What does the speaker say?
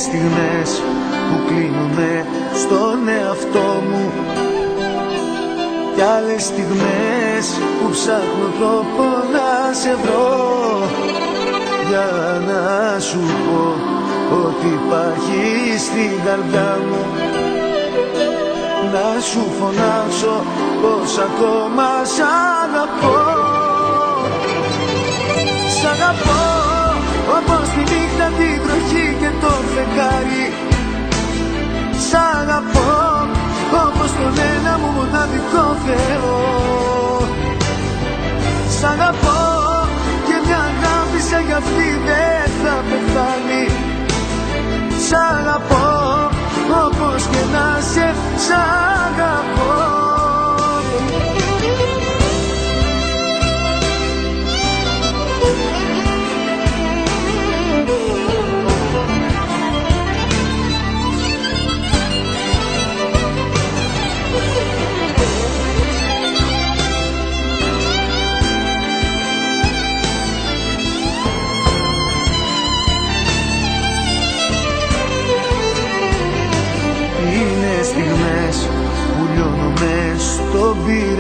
στιγμές που κλείνομαι στον εαυτό μου κι άλλες στιγμές που ψάχνω τρόπο να σε βρω για να σου πω ότι υπάρχει στην καρδιά μου, να σου φωνάξω πως ακόμα σ' αγαπώ. Σ' αγαπώ όπως τη νύχτα, την βροχή και το φεγγάρι. Σ' αγαπώ όπως τον ένα μου μοναδικό Θεό. Σ' αγαπώ και μια αγάπη σαν κι αυτή δεν θα πεθάνει. Σ' αγαπώ όπως και να σε, σ' αγαπώ. Είναι στιγμές που λιώνω μες στον πυρ